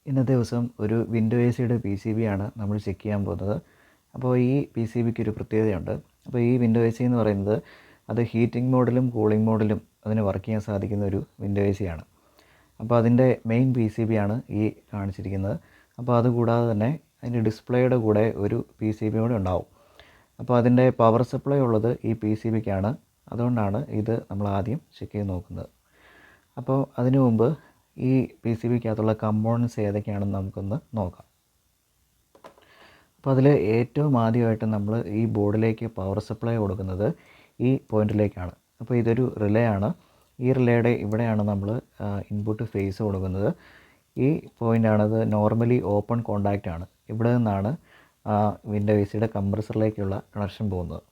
ഇന്നത്തെ ദിവസം ഒരു വിൻഡോ എ സിയുടെ പി സി ബി ആണ് നമ്മൾ ചെക്ക് ചെയ്യാൻ പോകുന്നത്. അപ്പോൾ ഈ പി സി ബിക്ക് ഒരു പ്രത്യേകതയുണ്ട്. അപ്പോൾ ഈ വിൻഡോ എ സി എന്ന് പറയുന്നത് അത് ഹീറ്റിംഗ് മോഡിലും കൂളിംഗ് മോഡിലും അതിന് വർക്ക് ചെയ്യാൻ സാധിക്കുന്ന ഒരു വിൻഡോ എ സി ആണ്. അപ്പോൾ അതിൻ്റെ മെയിൻ പി സി ബി ആണ് ഈ കാണിച്ചിരിക്കുന്നത്. അപ്പോൾ അതുകൂടാതെ തന്നെ അതിൻ്റെ ഡിസ്പ്ലേയുടെ കൂടെ ഒരു പി സി ബി കൂടെ ഉണ്ടാവും. അപ്പോൾ അതിൻ്റെ പവർ സപ്ലൈ ഉള്ളത് ഈ പി സി ബിക്കാണ്. അതുകൊണ്ടാണ് ഇത് നമ്മൾ ആദ്യം ചെക്ക് ചെയ്ത് നോക്കുന്നത്. അപ്പോൾ അതിനു മുമ്പ് ഈ പി സി ബിക്കകത്തുള്ള കമ്പോണൻസ് ഏതൊക്കെയാണെന്ന് നമുക്കൊന്ന് നോക്കാം. അപ്പോൾ അതിൽ ഏറ്റവും ആദ്യമായിട്ട് നമ്മൾ ഈ ബോർഡിലേക്ക് പവർ സപ്ലൈ കൊടുക്കുന്നത് ഈ പോയിൻറ്റിലേക്കാണ്. അപ്പോൾ ഇതൊരു റിലേ ആണ്. ഈ റിലേയുടെ ഇവിടെയാണ് നമ്മൾ ഇൻപുട്ട് ഫേസ് കൊടുക്കുന്നത്. ഈ പോയിൻ്റാണത് നോർമലി ഓപ്പൺ കോണ്ടാക്റ്റ് ആണ്. ഇവിടെ നിന്നാണ് വിൻഡോ എ സിയുടെ കംപ്രസറിലേക്കുള്ള കണക്ഷൻ പോകുന്നത്.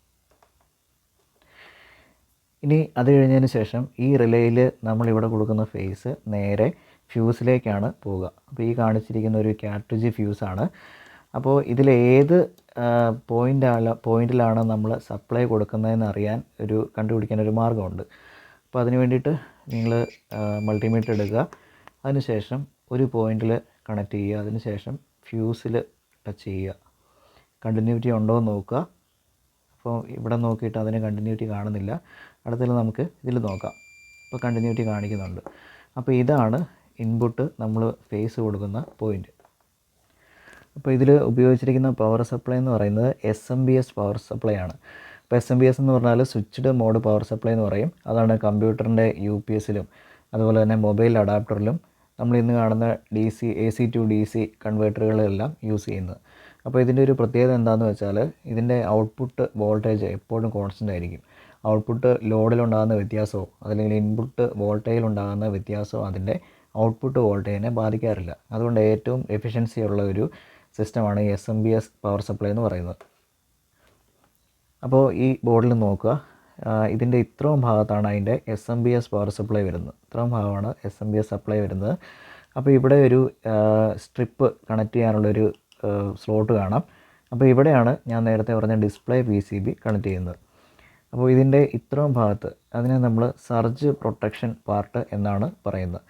ഇനി അത് കഴിഞ്ഞതിന് ശേഷം ഈ റിലേയിൽ നമ്മളിവിടെ കൊടുക്കുന്ന ഫേസ് നേരെ ഫ്യൂസിലേക്കാണ് പോവുക. അപ്പോൾ ഈ കാണിച്ചിരിക്കുന്ന ഒരു കാർട്രിഡ്ജ് ഫ്യൂസാണ്. അപ്പോൾ ഇതിലേത് പോയിൻറ്റിലാണ് നമ്മൾ സപ്ലൈ കൊടുക്കുന്നതെന്ന് അറിയാൻ കണ്ടുപിടിക്കാൻ ഒരു മാർഗ്ഗമുണ്ട്. അപ്പോൾ അതിന് വേണ്ടിയിട്ട് നിങ്ങൾ മൾട്ടിമീറ്റർ എടുക്കുക. അതിനുശേഷം ഒരു പോയിൻറ്റിൽ കണക്ട് ചെയ്യുക. അതിനുശേഷം ഫ്യൂസിൽ ടച്ച് ചെയ്യുക. കണ്ടിന്യൂറ്റി ഉണ്ടോ എന്ന് നോക്കുക. അപ്പോൾ ഇവിടെ നോക്കിയിട്ട് അതിന് കണ്ടിന്യൂറ്റി കാണുന്നില്ല. അടുത്തതിൽ നമുക്ക് ഇതിൽ നോക്കാം. അപ്പോൾ കണ്ടിന്യൂറ്റി കാണിക്കുന്നുണ്ട്. അപ്പോൾ ഇതാണ് ഇൻപുട്ട് നമ്മൾ ഫേസ് കൊടുക്കുന്ന പോയിൻ്റ്. അപ്പോൾ ഇതിൽ ഉപയോഗിച്ചിരിക്കുന്ന പവർ സപ്ലൈ എന്ന് പറയുന്നത് SMPS പവർ സപ്ലൈ ആണ്. അപ്പോൾ SMPS എന്ന് പറഞ്ഞാൽ സ്വിച്ച്ഡ് മോഡ് പവർ സപ്ലൈ എന്ന് പറയും. അതാണ് കമ്പ്യൂട്ടറിൻ്റെ UPSലും അതുപോലെ തന്നെ മൊബൈൽ അഡാപ്റ്ററിലും നമ്മൾ ഇന്ന് കാണുന്ന AC to DC കൺവേർട്ടറുകളെല്ലാം യൂസ് ചെയ്യുന്നത്. അപ്പോൾ ഇതിൻ്റെ ഒരു പ്രത്യേകത എന്താണെന്ന് വെച്ചാൽ ഇതിൻ്റെ ഔട്ട്പുട്ട് വോൾട്ടേജ് എപ്പോഴും കോൺസ്റ്റൻ്റ് ആയിരിക്കും. ഔട്ട്പുട്ട് ലോഡിലുണ്ടാകുന്ന വ്യത്യാസമോ അതല്ലെങ്കിൽ ഇൻപുട്ട് വോൾട്ടേജിലുണ്ടാകുന്ന വ്യത്യാസമോ അതിൻ്റെ ഔട്ട്പുട്ട് വോൾട്ടേജിനെ ബാധിക്കാറില്ല. അതുകൊണ്ട് ഏറ്റവും എഫിഷ്യൻസി ഉള്ള ഒരു സിസ്റ്റമാണ് ഈ SMPS പവർ സപ്ലൈ എന്ന് പറയുന്നത്. അപ്പോൾ ഈ ബോർഡിൽ നോക്കുക. ഇതിൻ്റെ ഇത്രയും ഭാഗത്താണ് അതിൻ്റെ SMPS പവർ സപ്ലൈ വരുന്നത്. ഇത്രയും ഭാഗമാണ് SMPS സപ്ലൈ വരുന്നത്. അപ്പോൾ ഇവിടെ ഒരു സ്ട്രിപ്പ് കണക്ട് ചെയ്യാനുള്ളൊരു സ്ലോട്ട് കാണാം. അപ്പോൾ ഇവിടെയാണ് ഞാൻ നേരത്തെ പറഞ്ഞ ഡിസ്പ്ലേ PCB കണക്ട് ചെയ്യുന്നത്. അപ്പോൾ ഇതിൻ്റെ ഇത്രയും ഭാഗത്ത് അതിനെ നമ്മൾ സർജ് പ്രൊട്ടക്ഷൻ പാർട്ട് എന്നാണ് പറയുന്നത്.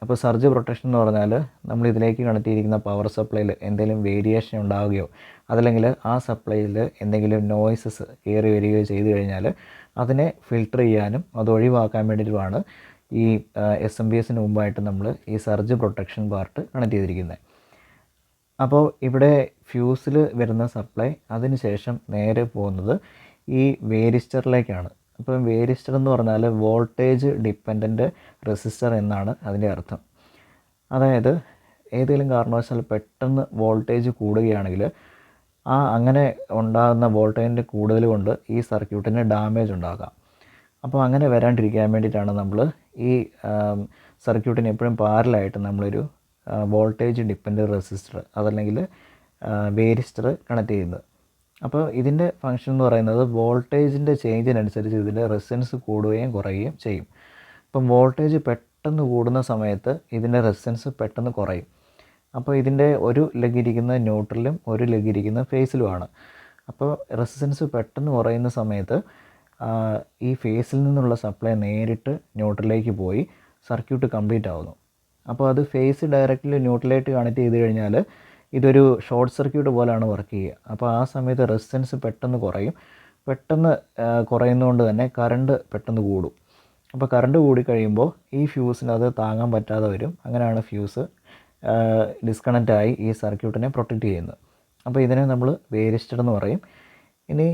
അപ്പോൾ സർജ് പ്രൊട്ടക്ഷൻ എന്ന് പറഞ്ഞാൽ നമ്മൾ ഇതിലേക്ക് കണക്ട് ചെയ്തിരിക്കുന്ന പവർ സപ്ലൈയിൽ എന്തെങ്കിലും വേരിയേഷൻ ഉണ്ടാവുകയോ അതല്ലെങ്കിൽ ആ സപ്ലൈയിൽ എന്തെങ്കിലും നോയ്സസ് കയറി വരികയോ ചെയ്തു കഴിഞ്ഞാൽ അതിനെ ഫിൽട്ടർ ചെയ്യാനും അത് ഒഴിവാക്കാൻ വേണ്ടിയിട്ടുമാണ് ഈ SMPSന് മുമ്പായിട്ട് നമ്മൾ ഈ സർജ് പ്രൊട്ടക്ഷൻ പാർട്ട് കണക്ട് ചെയ്തിരിക്കുന്നത്. അപ്പോൾ ഇവിടെ ഫ്യൂസിൽ വരുന്ന സപ്ലൈ അതിന് ശേഷം നേരെ പോകുന്നത് ഈ വേരിസ്റ്ററിലേക്കാണ്. അപ്പം വേരിസ്റ്റർ എന്ന് പറഞ്ഞാൽ വോൾട്ടേജ് ഡിപ്പെൻഡൻറ്റ് റെസിസ്റ്റർ എന്നാണ് അതിൻ്റെ അർത്ഥം. അതായത് ഏതെങ്കിലും കാരണവശാൽ പെട്ടെന്ന് വോൾട്ടേജ് കൂടുകയാണെങ്കിൽ അങ്ങനെ ഉണ്ടാകുന്ന വോൾട്ടേജിൻ്റെ കൂടുതൽ കൊണ്ട് ഈ സർക്യൂട്ടിന് ഡാമേജ് ഉണ്ടാകാം. അപ്പോൾ അങ്ങനെ വരാണ്ടിരിക്കാൻ വേണ്ടിയിട്ടാണ് നമ്മൾ ഈ സർക്യൂട്ടിന് എപ്പോഴും പാരലായിട്ട് നമ്മളൊരു വോൾട്ടേജ് ഡിപ്പെൻഡൻറ്റ് റെസിസ്റ്റർ അതല്ലെങ്കിൽ വേരിസ്റ്റർ കണക്ട് ചെയ്യുന്നത്. അപ്പോൾ ഇതിൻ്റെ ഫംഗ്ഷൻ എന്ന് പറയുന്നത് വോൾട്ടേജിൻ്റെ ചേഞ്ചിനനുസരിച്ച് ഇതിൻ്റെ റെസിസ്റ്റൻസ് കൂടുകയും കുറയുകയും ചെയ്യും. ഇപ്പം വോൾട്ടേജ് പെട്ടെന്ന് കൂടുന്ന സമയത്ത് ഇതിൻ്റെ റെസിസ്റ്റൻസ് പെട്ടെന്ന് കുറയും. അപ്പോൾ ഇതിൻ്റെ ഒരു ലെഗ് ഇരിക്കുന്ന ന്യൂട്രലും ഒരു ലെഗ് ഇരിക്കുന്ന ഫേസിലുമാണ്. അപ്പോൾ റെസിസ്റ്റൻസ് പെട്ടെന്ന് കുറയുന്ന സമയത്ത് ഈ ഫേസിൽ നിന്നുള്ള സപ്ലൈ നേരിട്ട് ന്യൂട്രലിലേക്ക് പോയി സർക്യൂട്ട് കംപ്ലീറ്റ് ആവുന്നു. അപ്പോൾ അത് ഫേസ് ഡയറക്റ്റ്ലി ന്യൂട്രലായിട്ട് കണക്ട് ചെയ്ത് കഴിഞ്ഞാൽ ഇതൊരു ഷോർട്ട് സർക്യൂട്ട് പോലെയാണ് വർക്ക് ചെയ്യുക. അപ്പോൾ ആ സമയത്ത് റെസിസ്റ്റൻസ് പെട്ടെന്ന് കുറയും. പെട്ടെന്ന് കുറയുന്നതുകൊണ്ട് തന്നെ കറണ്ട് പെട്ടെന്ന് കൂടും. അപ്പോൾ കറണ്ട് കൂടിക്കഴിയുമ്പോൾ ഈ ഫ്യൂസിന് അത് താങ്ങാൻ പറ്റാതെ വരും. അങ്ങനെയാണ് ഫ്യൂസ് ഡിസ്കണക്റ്റായി ഈ സർക്യൂട്ടിനെ പ്രൊട്ടക്റ്റ് ചെയ്യുന്നത്. അപ്പോൾ ഇതിനെ നമ്മൾ വേരിസ്റ്റർ എന്ന് പറയും. ഇനി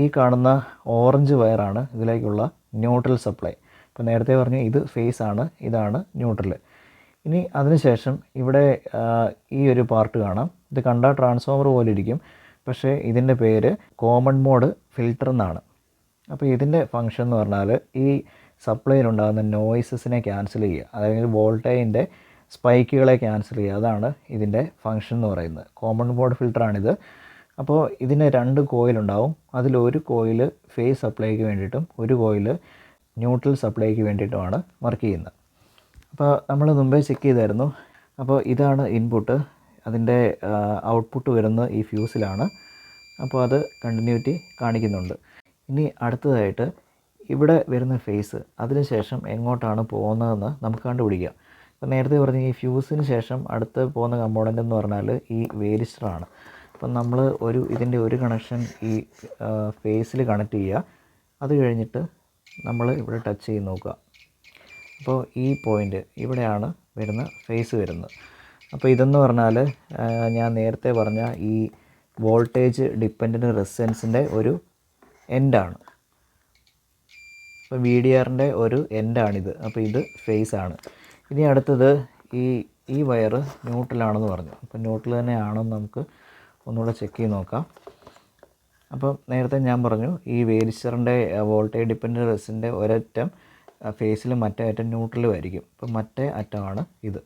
ഈ കാണുന്ന ഓറഞ്ച് വയറാണ് ഇതിലേക്കുള്ള ന്യൂട്രൽ സപ്ലൈ. ഇപ്പോൾ നേരത്തെ പറഞ്ഞ ഇത് ഫേസ് ആണ്, ഇതാണ് ന്യൂട്രൽ. ഇനി അതിനുശേഷം ഇവിടെ ഈ ഒരു പാർട്ട് കാണാം. ഇത് കണ്ടാൽ ട്രാൻസ്ഫോമർ പോലെ ഇരിക്കും, പക്ഷേ ഇതിൻ്റെ പേര് കോമൺ മോഡ് ഫിൽട്ടർ എന്നാണ്. അപ്പോൾ ഇതിൻ്റെ ഫംഗ്ഷൻ എന്ന് പറഞ്ഞാൽ ഈ സപ്ലൈയിലുണ്ടാകുന്ന നോയ്സസിനെ ക്യാൻസൽ ചെയ്യുക, അതായത് വോൾട്ടേജിൻ്റെ സ്പൈക്കുകളെ ക്യാൻസൽ ചെയ്യുക. അതാണ് ഇതിൻ്റെ ഫംഗ്ഷൻ എന്ന് പറയുന്നത്. കോമൺ മോഡ് ഫിൽട്ടറാണിത്. അപ്പോൾ ഇതിന് 2 കോയിലുണ്ടാവും. അതിലൊരു കോയിൽ ഫേസ് സപ്ലൈക്ക് വേണ്ടിയിട്ടും ഒരു കോയിൽ ന്യൂട്രൽ സപ്ലൈക്ക് വേണ്ടിയിട്ടുമാണ് വർക്ക് ചെയ്യുന്നത്. അപ്പോൾ നമ്മൾ മുമ്പേ ചെക്ക് ചെയ്തായിരുന്നു. അപ്പോൾ ഇതാണ് ഇൻപുട്ട്. അതിൻ്റെ ഔട്ട്പുട്ട് വരുന്നത് ഈ ഫ്യൂസിലാണ്. അപ്പോൾ അത് കണ്ടിന്യൂറ്റി കാണിക്കുന്നുണ്ട്. ഇനി അടുത്തതായിട്ട് ഇവിടെ വരുന്ന ഫേസ് അതിനുശേഷം എങ്ങോട്ടാണ് പോകുന്നതെന്ന് നമുക്ക് കണ്ടുപിടിക്കാം. അപ്പോൾ നേരത്തെ പറഞ്ഞ ഈ ഫ്യൂസിന് ശേഷം അടുത്ത് പോകുന്ന കമ്പോണൻ്റ് എന്ന് പറഞ്ഞാൽ ഈ വേരിസ്റ്ററാണ്. അപ്പം നമ്മൾ ഇതിൻ്റെ ഒരു കണക്ഷൻ ഈ ഫേസിൽ കണക്ട് ചെയ്യുക. അത് കഴിഞ്ഞിട്ട് നമ്മൾ ഇവിടെ ടച്ച് ചെയ്ത് നോക്കുക. അപ്പോൾ ഈ പോയിൻ്റ് ഇവിടെയാണ് വരുന്ന ഫേസ് വരുന്നത്. അപ്പോൾ ഇതെന്ന് പറഞ്ഞാൽ ഞാൻ നേരത്തെ പറഞ്ഞ ഈ വോൾട്ടേജ് ഡിപ്പെൻഡൻറ്റ് റെസിസ്റ്റൻസിൻ്റെ ഒരു എൻഡാണ്. അപ്പോൾ VDRൻ്റെ ഒരു എൻഡാണിത്. അപ്പോൾ ഇത് ഫേസ് ആണ്. ഇനി അടുത്തത് ഈ വയർ ന്യൂട്രലാണെന്ന് പറഞ്ഞു. അപ്പോൾ ന്യൂട്രൽ തന്നെയാണെന്ന് നമുക്ക് ഒന്നുകൂടെ ചെക്ക് ചെയ്ത് നോക്കാം. അപ്പം നേരത്തെ ഞാൻ പറഞ്ഞു ഈ വേരിസ്റ്ററിൻ്റെ വോൾട്ടേജ് ഡിപ്പെൻഡൻറ്റ് റെസിസ്റ്റൻ്റെ ഒരറ്റം ഫേസിലും മറ്റേ അറ്റം ന്യൂട്രലും ആയിരിക്കും. അപ്പം മറ്റേ അറ്റമാണ് ഇത്.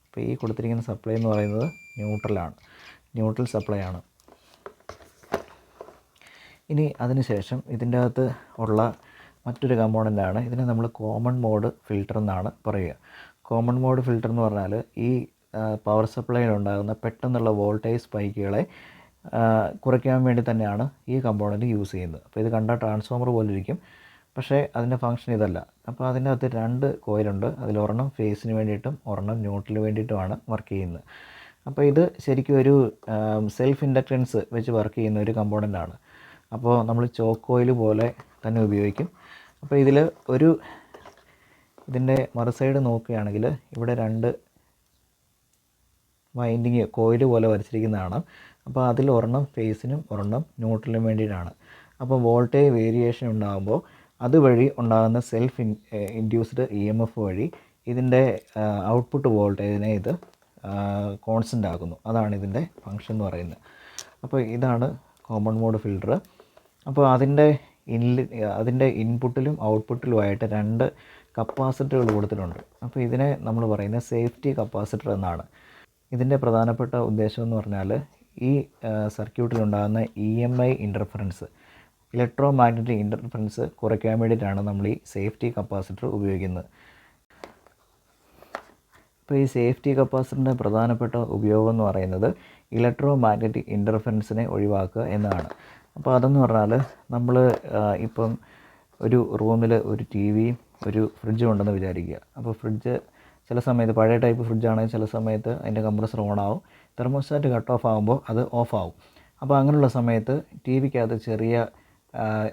അപ്പോൾ ഈ കൊടുത്തിരിക്കുന്ന സപ്ലൈ എന്ന് പറയുന്നത് ന്യൂട്രലാണ്, ന്യൂട്രൽ സപ്ലൈ ആണ്. ഇനി അതിനുശേഷം ഇതിൻ്റെ അകത്ത് ഉള്ള മറ്റൊരു കമ്പോണൻ്റാണ്, ഇതിനെ നമ്മൾ കോമൺ മോഡ് ഫിൽറ്റർ എന്നാണ് പറയുക. കോമൺ മോഡ് ഫിൽറ്റർ എന്ന് പറഞ്ഞാൽ ഈ പവർ സപ്ലൈയിലുണ്ടാകുന്ന പെട്ടെന്നുള്ള വോൾട്ടേജ് സ്പൈക്കുകളെ കുറയ്ക്കാൻ വേണ്ടി തന്നെയാണ് ഈ കമ്പോണൻറ്റ് യൂസ് ചെയ്യുന്നത്. അപ്പോൾ ഇത് കണ്ടാൽ ട്രാൻസ്ഫോമർ പോലെ ഇരിക്കും, പക്ഷേ അതിൻ്റെ ഫംഗ്ഷൻ ഇതല്ല. അപ്പോൾ അതിൻ്റെ അകത്ത് 2 കോയിലുണ്ട്. അതിലൊരെണ്ണം ഫേസിന് വേണ്ടിയിട്ടും ഒരെണ്ണം ന്യൂട്രലിന് വേണ്ടിയിട്ടുമാണ് വർക്ക് ചെയ്യുന്നത്. അപ്പോൾ ഇത് ശരിക്കും ഒരു സെൽഫ് ഇൻഡക്റ്റൻസ് വെച്ച് വർക്ക് ചെയ്യുന്ന ഒരു കമ്പോണൻ്റാണ്. അപ്പോൾ നമ്മൾ ചോക്ക് കോയിൽ പോലെ തന്നെ ഉപയോഗിക്കും. അപ്പോൾ ഇതിൻ്റെ മറു സൈഡ് നോക്കുകയാണെങ്കിൽ ഇവിടെ 2 വൈൻഡിങ് കോയിൽ പോലെ വരച്ചിരിക്കുന്നതാണ്. അപ്പോൾ അതിൽ ഒരെണ്ണം ഫേസിനും ഒരെണ്ണം ന്യൂട്രലിനും വേണ്ടിയിട്ടാണ്. അപ്പോൾ വോൾട്ടേജ് വേരിയേഷൻ ഉണ്ടാകുമ്പോൾ അതുവഴി ഉണ്ടാകുന്ന സെൽഫ് ഇൻഡ്യൂസ്ഡ് EMF വഴി ഇതിൻ്റെ ഔട്ട്പുട്ട് വോൾട്ടേജിനെ ഇത് കോൺസ്റ്റൻ്റ് ആക്കുന്നു. അതാണ് ഇതിൻ്റെ ഫംഗ്ഷൻ എന്ന് പറയുന്നത്. അപ്പോൾ ഇതാണ് കോമൺ മോഡ് ഫിൽറ്റർ. അപ്പോൾ അതിൻ്റെ ഇൻപുട്ടിലും ഔട്ട്പുട്ടിലുമായിട്ട് 2 കപ്പാസിറ്ററുകൾ കൊടുത്തിട്ടുണ്ട്. അപ്പോൾ ഇതിനെ നമ്മൾ പറയുന്നത് സേഫ്റ്റി കപ്പാസിറ്റർ എന്നാണ്. ഇതിൻ്റെ പ്രധാനപ്പെട്ട ഉദ്ദേശം എന്ന് പറഞ്ഞാൽ ഈ സർക്യൂട്ടിലുണ്ടാകുന്ന EMI interference, electro magnetic interference കുറയ്ക്കാൻ വേണ്ടിയിട്ടാണ് നമ്മൾ ഈ സേഫ്റ്റി കപ്പാസിറ്റർ ഉപയോഗിക്കുന്നത്. അപ്പോൾ ഈ സേഫ്റ്റി കപ്പാസിറ്ററിൻ്റെ പ്രധാനപ്പെട്ട ഉപയോഗം എന്ന് പറയുന്നത് ഇലക്ട്രോ മാഗ്നറ്റിക് ഇൻ്റർഫറൻസിനെ ഒഴിവാക്കുക എന്നതാണ്. അപ്പോൾ അതെന്ന് പറഞ്ഞാൽ നമ്മൾ ഇപ്പം ഒരു റൂമിൽ ഒരു TV ഒരു ഫ്രിഡ്ജും ഉണ്ടെന്ന് വിചാരിക്കുക. അപ്പോൾ ഫ്രിഡ്ജ് ചില സമയത്ത് പഴയ ടൈപ്പ് ഫ്രിഡ്ജാണെങ്കിൽ ചില സമയത്ത് അതിൻ്റെ കംപ്രസർ ഓണാവും, തെർമോസ്റ്റാറ്റ് കട്ട് ഓഫ് ആകുമ്പോൾ അത് ഓഫ് ആവും. അപ്പോൾ അങ്ങനെയുള്ള സമയത്ത് TVക്കകത്ത് ചെറിയ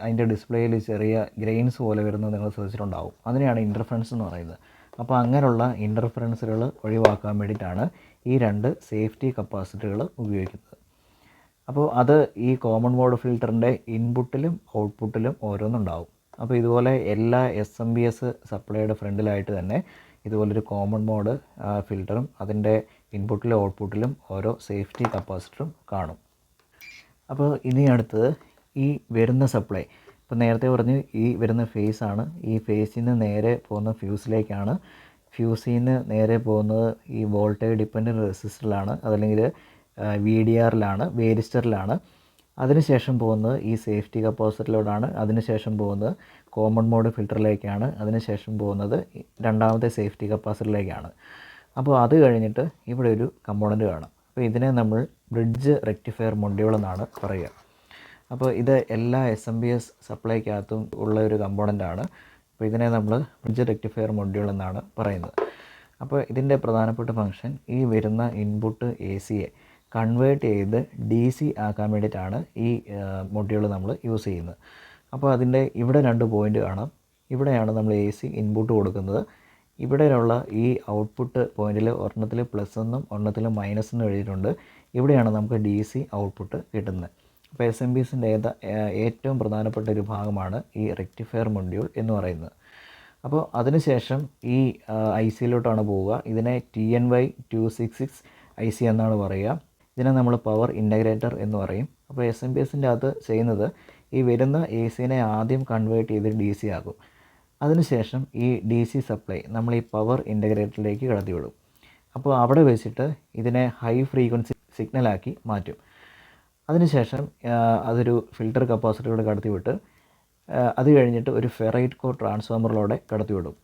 അതിൻ്റെ ഡിസ്പ്ലേയിൽ ചെറിയ ഗ്രെയിൻസ് പോലെ വരുന്നത് നിങ്ങൾ ശ്രദ്ധിച്ചിട്ടുണ്ടാവും. അതിനെയാണ് ഇൻ്റർഫറൻസ് എന്ന് പറയുന്നത്. അപ്പോൾ അങ്ങനെയുള്ള ഇൻ്റർഫറൻസുകൾ ഒഴിവാക്കാൻ വേണ്ടിയിട്ടാണ് ഈ 2 സേഫ്റ്റി കപ്പാസിറ്ററുകൾ ഉപയോഗിക്കുന്നത്. അപ്പോൾ അത് ഈ കോമൺ മോഡ് ഫിൽറ്ററിൻ്റെ ഇൻപുട്ടിലും ഔട്ട്പുട്ടിലും ഓരോന്നുണ്ടാവും. അപ്പോൾ ഇതുപോലെ എല്ലാ SMPS സപ്ലൈയുടെ ഫ്രണ്ടിലായിട്ട് തന്നെ ഇതുപോലൊരു കോമൺ മോഡ് ഫിൽറ്ററും അതിൻ്റെ ഇൻപുട്ടിലും ഔട്ട്പുട്ടിലും ഓരോ സേഫ്റ്റി കപ്പാസിറ്ററും കാണും. അപ്പോൾ ഇനി അടുത്തത് ഈ വരുന്ന സപ്ലൈ. ഇപ്പോൾ നേരത്തെ പറഞ്ഞ് ഈ വരുന്ന ഫേസാണ്. ഈ ഫേസിൽ നിന്ന് നേരെ പോകുന്ന ഫ്യൂസിലേക്കാണ്. ഫ്യൂസിൽ നിന്ന് നേരെ പോകുന്നത് ഈ വോൾട്ടേജ് ഡിപ്പെൻഡൻറ്റ് റെസിസ്റ്ററിലാണ്, അതല്ലെങ്കിൽ VDRലാണ്, വേരിസ്റ്ററിലാണ്. അതിനുശേഷം പോകുന്നത് ഈ സേഫ്റ്റി കപ്പാസിറ്ററിലോട്ടാണ്. അതിനുശേഷം പോകുന്നത് കോമൺ മോഡ് ഫിൽറ്ററിലേക്കാണ്. അതിനുശേഷം പോകുന്നത് രണ്ടാമത്തെ സേഫ്റ്റി കപ്പാസിറ്ററിലേക്കാണ്. അപ്പോൾ അത് കഴിഞ്ഞിട്ട് ഇവിടെ ഒരു കമ്പോണൻറ്റ് കാണാം. അപ്പോൾ ഇതിനെ നമ്മൾ ബ്രിഡ്ജ് റെക്ടിഫയർ മൊഡ്യൂൾ എന്നാണ് പറയുക. അപ്പോൾ ഇത് എല്ലാ SMPS സപ്ലൈക്കകത്തും ഉള്ള ഒരു കമ്പോണൻ്റാണ്. അപ്പോൾ ഇതിനെ നമ്മൾ ബ്രിഡ്ജ് റെക്ടിഫയർ മൊഡ്യൂൾ എന്നാണ് പറയുന്നത്. അപ്പോൾ ഇതിൻ്റെ പ്രധാനപ്പെട്ട ഫംഗ്ഷൻ ഈ വരുന്ന ഇൻപുട്ട് ACയെ കൺവേർട്ട് ചെയ്ത് DC ആക്കാൻ വേണ്ടിയിട്ടാണ് ഈ മൊഡ്യൂൾ നമ്മൾ യൂസ് ചെയ്യുന്നത്. അപ്പോൾ അതിൻ്റെ ഇവിടെ 2 പോയിൻ്റ് കാണാം. ഇവിടെയാണ് നമ്മൾ AC ഇൻപുട്ട് കൊടുക്കുന്നത്. ഇവിടെയുള്ള ഈ ഔട്ട്പുട്ട് പോയിൻറ്റിൽ ഒരെണ്ണത്തിൽ പ്ലസ് എന്നും ഒരെണ്ണത്തിൽ മൈനസ് എന്നും എഴുതിയിട്ടുണ്ട്. ഇവിടെയാണ് നമുക്ക് DC ഔട്ട്പുട്ട് കിട്ടുന്നത്. അപ്പോൾ SMPSൻ്റെ ഏറ്റവും പ്രധാനപ്പെട്ട ഒരു ഭാഗമാണ് ഈ റെക്ടിഫയർ മൊഡ്യൂൾ എന്ന് പറയുന്നത്. അപ്പോൾ അതിനുശേഷം ഈ ICയിലോട്ടാണ് പോവുക. ഇതിനെ TNY 266 IC എന്നാണ് പറയുക. ഇതിനെ നമ്മൾ പവർ ഇൻ്റഗ്രേറ്റർ എന്ന് പറയും. അപ്പോൾ SMPSൻ്റെ അകത്ത് ചെയ്യുന്നത് ഈ വരുന്ന ACനെ ആദ്യം കൺവേർട്ട് ചെയ്ത് DC ആക്കും. അതിനുശേഷം ഈ DC സപ്ലൈ നമ്മൾ ഈ പവർ ഇൻ്റഗ്രേറ്ററിലേക്ക് കടത്തിവിടും. അപ്പോൾ അവിടെ വെച്ചിട്ട് ഇതിനെ ഹൈ ഫ്രീക്വൻസി സിഗ്നലാക്കി മാറ്റും. അതിനുശേഷം അതൊരു ഫിൽറ്റർ കപ്പാസിറ്ററിലൂടെ കടത്തിവിട്ട് അത് കഴിഞ്ഞിട്ട് ഒരു ഫെറൈറ്റ് കോർ ട്രാൻസ്ഫോമറിലൂടെ കടത്തിവിടും.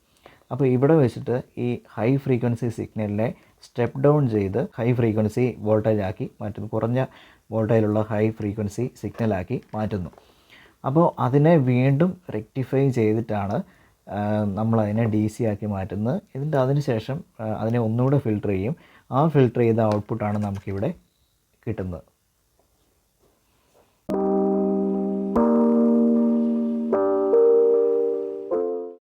അപ്പോൾ ഇവിടെ വെച്ചിട്ട് ഈ ഹൈ ഫ്രീക്വൻസി സിഗ്നലിനെ സ്റ്റെപ്പ് ഡൗൺ ചെയ്ത് ഹൈ ഫ്രീക്വൻസി വോൾട്ടേജ് ആക്കി മാറ്റുന്നു, കുറഞ്ഞ വോൾട്ടേജിലുള്ള ഹൈ ഫ്രീക്വൻസി സിഗ്നലാക്കി മാറ്റുന്നു. അപ്പോൾ അതിനെ വീണ്ടും റെക്ടിഫൈ ചെയ്തിട്ടാണ് നമ്മളതിനെ DC ആക്കി മാറ്റുന്നത്. എന്നിട്ട് അതിനുശേഷം അതിനെ ഒന്നുകൂടെ ഫിൽട്ടർ ചെയ്യും. ആ ഫിൽട്ടർ ചെയ്ത ഔട്ട്പുട്ടാണ് നമുക്കിവിടെ കിട്ടുന്നത്.